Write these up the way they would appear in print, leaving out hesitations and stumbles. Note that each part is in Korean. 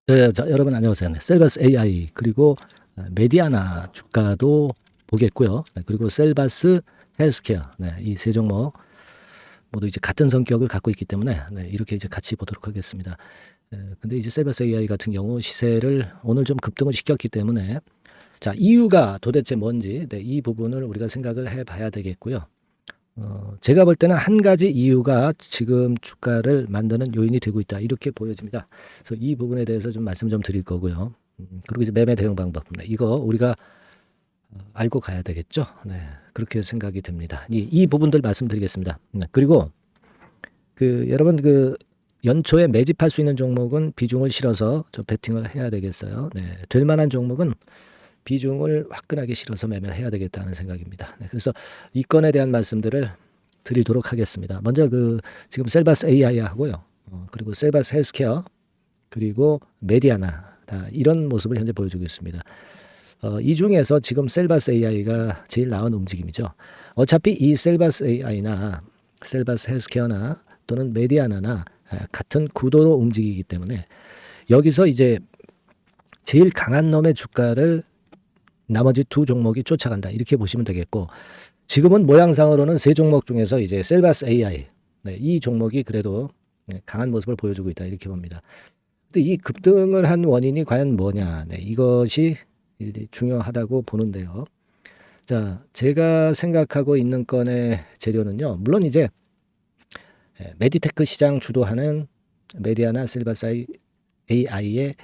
네, 자, 여러분 안녕하세요. 네, 셀바스 AI 그리고 메디아나 주가도 보겠고요. 네, 그리고 셀바스 헬스케어, 네, 이 세 종목 모두 이제 같은 성격을 갖고 있기 때문에 네, 이렇게 이제 같이 보도록 하겠습니다. 근데 이제 셀바스 AI 같은 경우 시세를 오늘 좀 급등을 시켰기 때문에 자, 이유가 도대체 뭔지 네, 이 부분을 우리가 생각을 해봐야 되겠고요. 제가 볼 때는 한 가지 이유가 지금 주가를 만드는 요인이 되고 있다. 이렇게 보여집니다. 그래서 이 부분에 대해서 좀 말씀 좀 드릴 거고요. 그리고 이제 매매 대응 방법. 네, 이거 우리가 알고 가야 되겠죠. 네, 그렇게 생각이 듭니다. 이 부분들 말씀드리겠습니다. 네, 그리고 여러분 연초에 매집할 수 있는 종목은 비중을 실어서 저 베팅을 해야 되겠어요. 네, 될 만한 종목은 비중을 화끈하게 실어서 매매를 해야 되겠다는 생각입니다. 네, 그래서 이 건에 대한 말씀들을 드리도록 하겠습니다. 먼저 지금 셀바스 AI 하고요. 그리고 셀바스 헬스케어 그리고 메디아나 다 이런 모습을 현재 보여주고 있습니다. 이 중에서 지금 셀바스 AI가 제일 나은 움직임이죠. 어차피 이 셀바스 AI나 셀바스 헬스케어나 또는 메디아나나 같은 구도로 움직이기 때문에 여기서 이제 제일 강한 놈의 주가를 나머지 두 종목이 쫓아간다. 이렇게 보시면 되겠고, 지금은 모양상으로는 세 종목 중에서 이제 셀바스 AI, 네, 이 종목이 그래도 강한 모습을 보여주고 있다. 이렇게 봅니다. 근데 이 급등을 한 원인이 과연 뭐냐? 네, 이것이 중요하다고 보는데요. 자, 제가 생각하고 있는 건의 재료는요. 물론 이제 메디테크 시장 주도하는 메디아나 셀바스 AI의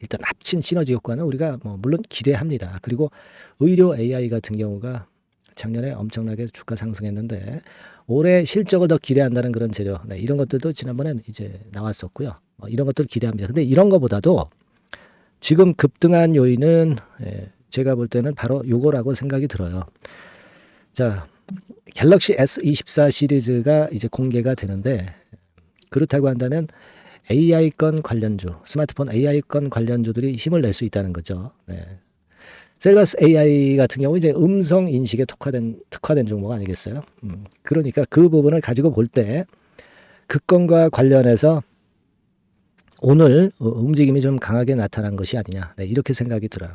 일단 합친 시너지 효과는 우리가 물론 기대합니다. 그리고 의료 AI 같은 경우가 작년에 엄청나게 주가 상승했는데 올해 실적을 더 기대한다는 그런 재료, 네, 이런 것들도 지난번에 이제 나왔었고요. 이런 것들 기대합니다. 근데 이런 것보다도 지금 급등한 요인은 제가 볼 때는 바로 요거라고 생각이 들어요. 자, 갤럭시 S24 시리즈가 이제 공개가 되는데 그렇다고 한다면 AI권 관련주, 스마트폰 AI권 관련주들이 힘을 낼 수 있다는 거죠. 네. 셀바스 AI 같은 경우 이제 음성 인식에 특화된 종목 아니겠어요? 그러니까 그 부분을 가지고 볼 때 그 건과 관련해서 오늘 움직임이 좀 강하게 나타난 것이 아니냐. 네, 이렇게 생각이 들어요.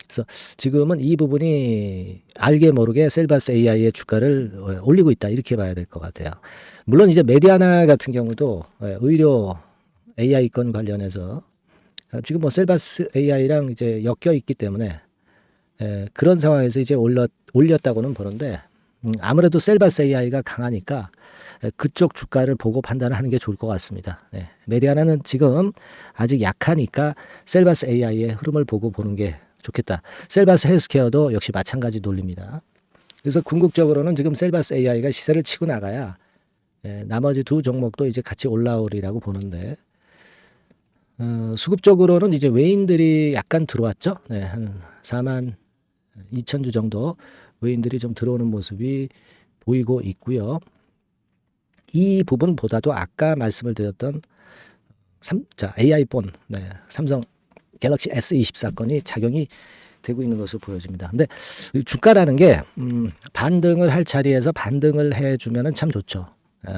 그래서 지금은 이 부분이 알게 모르게 셀바스 AI의 주가를 올리고 있다. 이렇게 봐야 될 것 같아요. 물론 이제 메디아나 같은 경우도 의료 AI권 관련해서 지금 뭐 셀바스 AI랑 이제 엮여 있기 때문에 그런 상황에서 이제 올렸다고는 보는데 아무래도 셀바스 AI가 강하니까 그쪽 주가를 보고 판단을 하는 게 좋을 것 같습니다. 네. 메디아나는 지금 아직 약하니까 셀바스 AI의 흐름을 보고 보는 게 좋겠다. 셀바스 헬스케어도 역시 마찬가지 논리입니다. 그래서 궁극적으로는 지금 셀바스 AI가 시세를 치고 나가야 나머지 두 종목도 이제 같이 올라오리라고 보는데 수급적으로는 이제 외인들이 약간 들어왔죠. 네, 한 4만 2천 주 정도 외인들이 좀 들어오는 모습이 보이고 있고요. 이 부분보다도 아까 말씀을 드렸던 AI폰, 네, 삼성 갤럭시 S24 건이 작용이 되고 있는 것으로 보여집니다. 근데 주가라는 게 반등을 할 자리에서 반등을 해주면은 참 좋죠.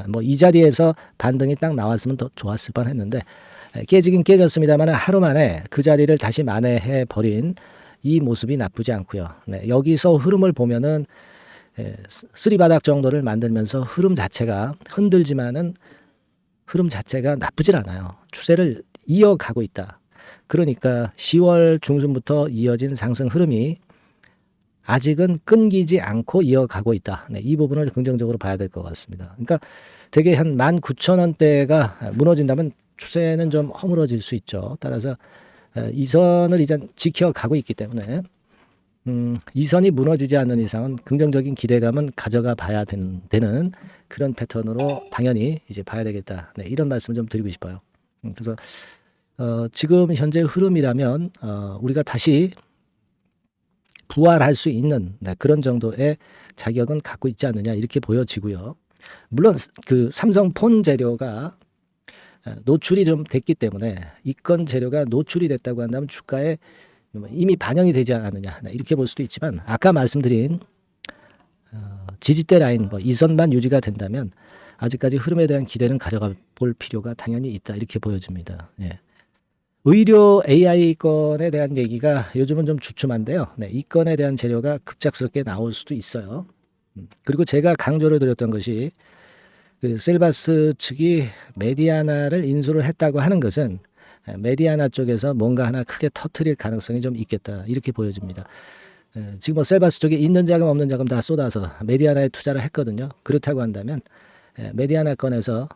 뭐 이 자리에서 반등이 딱 나왔으면 더 좋았을 뻔했는데 깨지긴 깨졌습니다만 하루 만에 그 자리를 다시 만회해 버린 이 모습이 나쁘지 않고요. 네, 여기서 흐름을 보면은 쓰리바닥 정도를 만들면서 흐름 자체가 흔들지만은 흐름 자체가 나쁘질 않아요. 추세를 이어가고 있다. 그러니까 10월 중순부터 이어진 상승 흐름이 아직은 끊기지 않고 이어가고 있다. 네, 이 부분을 긍정적으로 봐야 될 것 같습니다. 그러니까 되게 한 19,000원대가 무너진다면 추세는 좀 허물어질 수 있죠. 따라서 이 선을 이제 지켜가고 있기 때문에 이 선이 무너지지 않는 이상은 긍정적인 기대감은 가져가 봐야 되는 그런 패턴으로 당연히 이제 봐야 되겠다. 네, 이런 말씀을 좀 드리고 싶어요. 그래서 지금 현재 흐름이라면 우리가 다시 부활할 수 있는 그런 정도의 자격은 갖고 있지 않느냐 이렇게 보여지고요. 물론 그 삼성폰 재료가 노출이 좀 됐기 때문에 이건 재료가 노출이 됐다고 한다면 주가에 이미 반영이 되지 않느냐 이렇게 볼 수도 있지만 아까 말씀드린 지지대 라인 이 선만 유지가 된다면 아직까지 흐름에 대한 기대는 가져가 볼 필요가 당연히 있다 이렇게 보여집니다. 예. 의료 AI 건에 대한 얘기가 요즘은 좀 주춤한데요. 네, 이 건에 대한 재료가 급작스럽게 나올 수도 있어요. 그리고 제가 강조를 드렸던 것이 그 셀바스 측이 메디아나를 인수를 했다고 하는 것은 메디아나 쪽에서 뭔가 하나 크게 터트릴 가능성이 좀 있겠다 이렇게 보여집니다. 지금 뭐 셀바스 쪽에 있는 자금 없는 자금 다 쏟아서 메디아나에 투자를 했거든요. 그렇다고 한다면 메디아나 건에서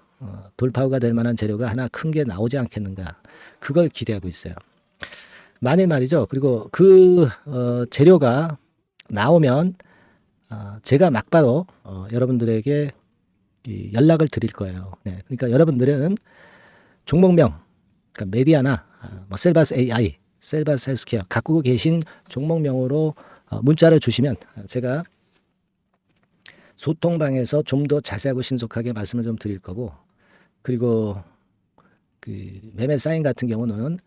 돌파구가 될 만한 재료가 하나 큰 게 나오지 않겠는가 그걸 기대하고 있어요. 만일 말이죠. 그리고 그 재료가 나오면 제가 막바로 여러분들에게 연락을 드릴 거예요. 네, 그러니까 여러분들은 종목명, 그러니까 메디아나, 뭐 셀바스 AI, 셀바스 헬스케어 갖고 계신 종목명으로 문자를 주시면 제가 소통방에서 좀 더 자세하고 신속하게 말씀을 좀 드릴 거고, 그리고 그 매매 사인 같은 경우는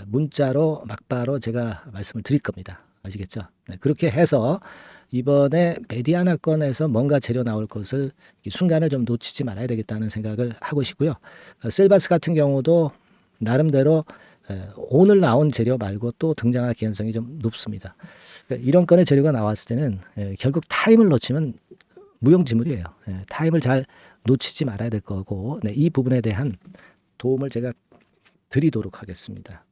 문자로 막바로 제가 말씀을 드릴 겁니다. 아시겠죠? 네, 그렇게 해서 이번에 메디아나 건에서 뭔가 재료 나올 것을 순간을 좀 놓치지 말아야 되겠다는 생각을 하고 있고요. 셀바스 같은 경우도 나름대로 오늘 나온 재료 말고 또 등장할 개연성이 좀 높습니다. 그러니까 이런 건의 재료가 나왔을 때는 결국 타임을 놓치면 무용지물이에요. 타임을 잘 놓치지 말아야 될 거고, 네, 이 부분에 대한 도움을 제가 드리도록 하겠습니다.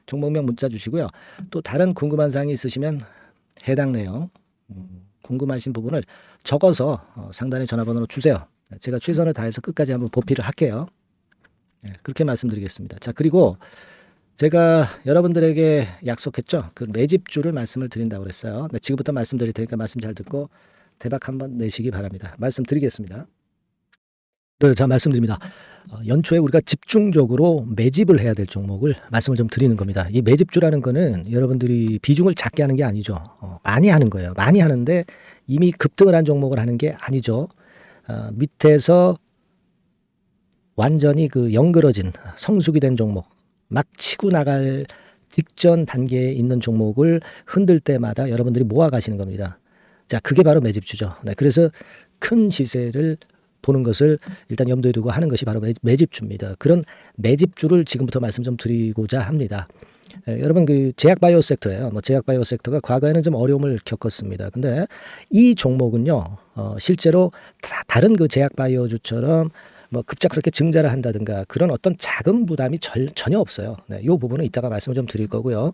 종목명 문자 주시고요. 또 다른 궁금한 사항이 있으시면 해당 내용 궁금하신 부분을 적어서 상단에 전화번호로 주세요. 제가 최선을 다해서 끝까지 한번 보필을 할게요. 그렇게 말씀드리겠습니다. 자, 그리고 제가 여러분들에게 약속했죠. 그 매집주를 말씀을 드린다고 그랬어요. 네, 지금부터 말씀드릴 테니까 말씀 잘 듣고 대박 한번 내시기 바랍니다. 말씀드리겠습니다. 네, 자, 말씀드립니다. 연초에 우리가 집중적으로 매집을 해야 될 종목을 말씀을 좀 드리는 겁니다. 이 매집주라는 거는 여러분들이 비중을 작게 하는 게 아니죠. 많이 하는 거예요. 많이 하는데 이미 급등을 한 종목을 하는 게 아니죠. 밑에서 완전히 그 영그러진 성숙이 된 종목, 막 치고 나갈 직전 단계에 있는 종목을 흔들 때마다 여러분들이 모아 가시는 겁니다. 자, 그게 바로 매집주죠. 네, 그래서 큰 시세를 보는 것을 일단 염두에 두고 하는 것이 바로 매집주입니다. 그런 매집주를 지금부터 말씀 좀 드리고자 합니다. 여러분 그 제약바이오 섹터예요. 뭐 제약바이오 섹터가 과거에는 좀 어려움을 겪었습니다. 근데 이 종목은요, 실제로 다른 그 제약바이오주처럼 뭐 급작스럽게 증자를 한다든가 그런 어떤 자금 부담이 전혀 없어요. 네, 이 부분은 이따가 말씀을 좀 드릴 거고요.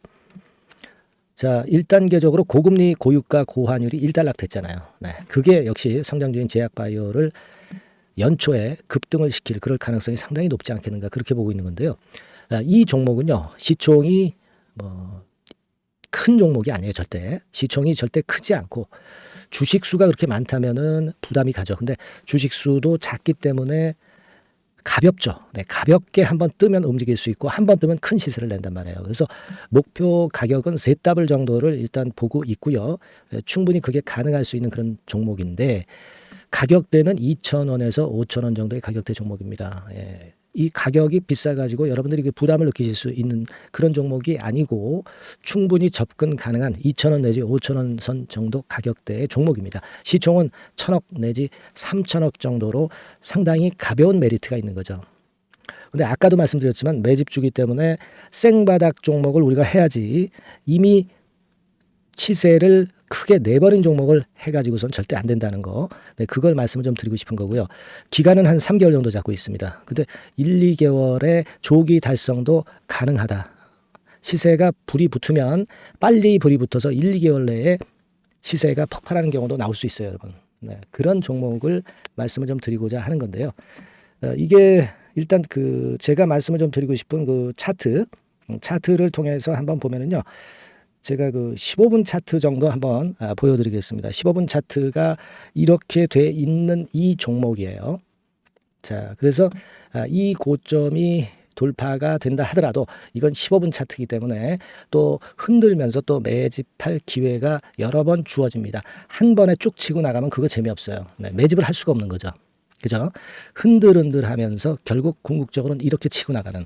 자, 1단계적으로 고금리, 고유가, 고환율이 일단락됐잖아요. 네, 그게 역시 성장주인 제약바이오를 연초에 급등을 시킬 그럴 가능성이 상당히 높지 않겠는가 그렇게 보고 있는 건데요. 이 종목은요, 시총이 뭐 큰 종목이 아니에요. 절대 시총이 절대 크지 않고 주식 수가 그렇게 많다면은 부담이 가죠. 근데 주식 수도 작기 때문에 가볍죠. 네, 가볍게 한번 뜨면 움직일 수 있고 한번 뜨면 큰 시세를 낸단 말이에요. 그래서 목표 가격은 세 더블 정도를 일단 보고 있고요. 충분히 그게 가능할 수 있는 그런 종목인데 가격대는 2,000원에서 5,000원 정도의 가격대 종목입니다. 이 가격이 비싸가지고 여러분들이 그 부담을 느끼실 수 있는 그런 종목이 아니고 충분히 접근 가능한 2,000원 내지 5,000원 선 정도 가격대의 종목입니다. 시총은 1,000억 내지 3,000억 정도로 상당히 가벼운 메리트가 있는 거죠. 근데 아까도 말씀드렸지만 매집주기 때문에 생바닥 종목을 우리가 해야지 이미 시세를 크게 내버린 종목을 해가지고선 절대 안 된다는 거. 네, 그걸 말씀을 좀 드리고 싶은 거고요. 기간은 한 3개월 정도 잡고 있습니다. 근데 1, 2개월의 조기 달성도 가능하다. 시세가 불이 붙으면 빨리 불이 붙어서 1, 2개월 내에 시세가 폭발하는 경우도 나올 수 있어요, 여러분. 네, 그런 종목을 말씀을 좀 드리고자 하는 건데요. 이게 일단 그 제가 말씀을 좀 드리고 싶은 그 차트를 통해서 한번 보면은요. 제가 그 15분 차트 정도 한번 보여드리겠습니다. 15분 차트가 이렇게 돼 있는 이 종목이에요. 자, 그래서 이 고점이 돌파가 된다 하더라도 이건 15분 차트이기 때문에 또 흔들면서 또 매집할 기회가 여러 번 주어집니다. 한 번에 쭉 치고 나가면 그거 재미없어요. 네, 매집을 할 수가 없는 거죠. 그죠? 흔들흔들하면서 결국 궁극적으로는 이렇게 치고 나가는.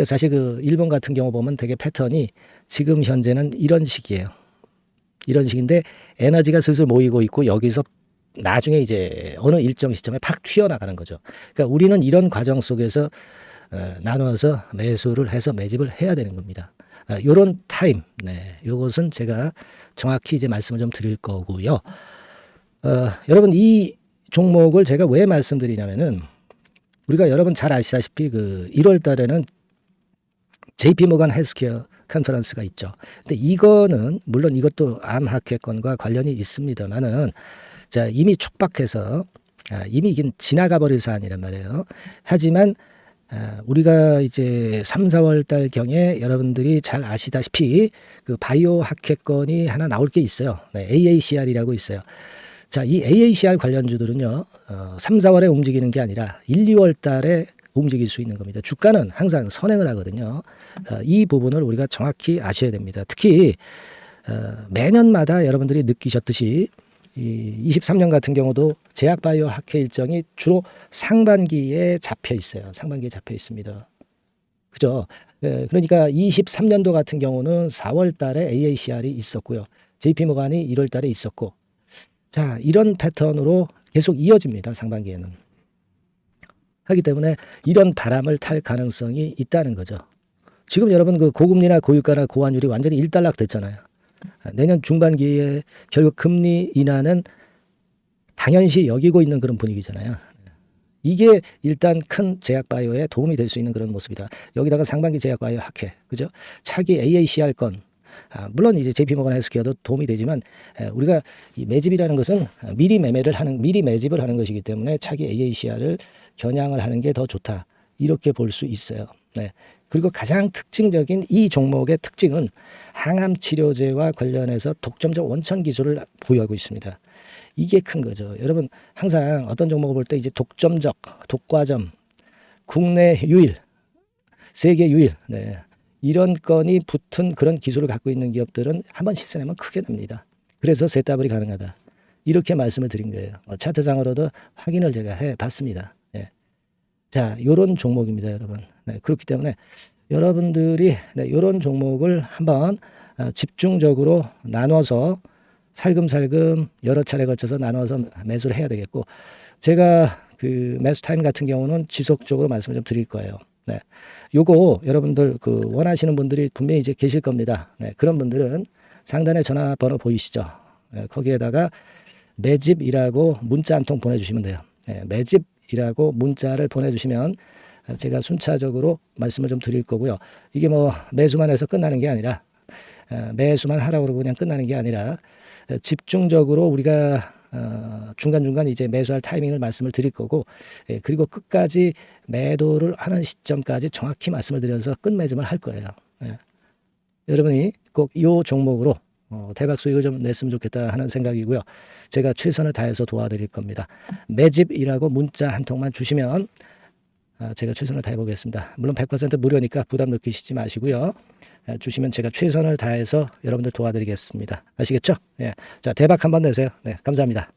사실 그 일본 같은 경우 보면 되게 패턴이 지금 현재는 이런 식이에요. 이런 식인데 에너지가 슬슬 모이고 있고 여기서 나중에 이제 어느 일정 시점에 팍 튀어나가는 거죠. 그러니까 우리는 이런 과정 속에서 나눠서 매수를 해서 매집을 해야 되는 겁니다. 요런 타임, 요것은 제가 정확히 이제 말씀을 좀 드릴 거고요. 여러분 이 종목을 제가 왜 말씀드리냐면은 우리가 여러분 잘 아시다시피 그 1월 달에는 JP 모간 헬스케어 컨퍼런스가 있죠. 근데 이거는 물론 이것도 암 학회권과 관련이 있습니다만은 자, 이미 촉박해서 이미 이게 지나가 버릴 사안이란 말이에요. 하지만 우리가 이제 3, 4월 달 경에 여러분들이 잘 아시다시피 그 바이오 학회권이 하나 나올 게 있어요. AACR이라고 있어요. 자, 이 AACR 관련주들은요, 3, 4월에 움직이는 게 아니라 1, 2월 달에 움직일 수 있는 겁니다. 주가는 항상 선행을 하거든요. 이 부분을 우리가 정확히 아셔야 됩니다. 특히 매년마다 여러분들이 느끼셨듯이 이 23년 같은 경우도 제약바이오 학회 일정이 주로 상반기에 잡혀 있어요. 상반기에 잡혀 있습니다. 그죠? 그러니까 23년도 같은 경우는 4월 달에 AACR이 있었고요. JP모간이 1월 달에 있었고, 자, 이런 패턴으로 계속 이어집니다. 상반기에는. 하기 때문에 이런 바람을 탈 가능성이 있다는 거죠. 지금 여러분 그 고금리나 고유가나 고환율이 완전히 일단락 됐잖아요. 내년 중반기에 결국 금리 인하는 당연시 여기고 있는 그런 분위기잖아요. 이게 일단 큰 제약바이오에 도움이 될 수 있는 그런 모습이다. 여기다가 상반기 제약바이오 학회, 그죠? 차기 AACR건, 물론 이제 JP모간 헬스케어도 도움이 되지만 우리가 이 매집이라는 것은 미리 매집을 하는 것이기 때문에 차기 AACR을 겨냥을 하는 게 더 좋다. 이렇게 볼 수 있어요. 네. 그리고 가장 특징적인 이 종목의 특징은 항암 치료제와 관련해서 독점적 원천 기술을 보유하고 있습니다. 이게 큰 거죠. 여러분 항상 어떤 종목을 볼 때 이제 독점적, 독과점, 국내 유일, 세계 유일, 이런 건이 붙은 그런 기술을 갖고 있는 기업들은 한번 실현하면 크게 납니다. 그래서 세더블이 가능하다. 이렇게 말씀을 드린 거예요. 차트상으로도 확인을 제가 해봤습니다. 자, 요런 종목입니다, 여러분. 그렇기 때문에 여러분들이 요런 종목을 한번 집중적으로 나눠서 살금살금 여러 차례 걸쳐서 나눠서 매수를 해야 되겠고, 제가 그 매수 타임 같은 경우는 지속적으로 말씀을 좀 드릴 거예요. 요거 여러분들 그 원하시는 분들이 분명히 이제 계실 겁니다. 그런 분들은 상단에 전화번호 보이시죠? 거기에다가 매집이라고 문자 한 통 보내주시면 돼요. 매집이라고 문자를 보내주시면 제가 순차적으로 말씀을 좀 드릴 거고요. 이게 뭐 매수만 해서 끝나는 게 아니라 매수만 하라고 그러고 그냥 끝나는 게 아니라 집중적으로 우리가 중간중간 이제 매수할 타이밍을 말씀을 드릴 거고, 그리고 끝까지 매도를 하는 시점까지 정확히 말씀을 드려서 끝매집을 할 거예요. 여러분이 꼭 이 종목으로 대박 수익을 좀 냈으면 좋겠다 하는 생각이고요. 제가 최선을 다해서 도와드릴 겁니다. 매집이라고 문자 한 통만 주시면 제가 최선을 다해 보겠습니다. 물론 100% 무료니까 부담 느끼시지 마시고요. 주시면 제가 최선을 다해서 여러분들 도와드리겠습니다. 아시겠죠? 자, 대박 한번 내세요. 감사합니다.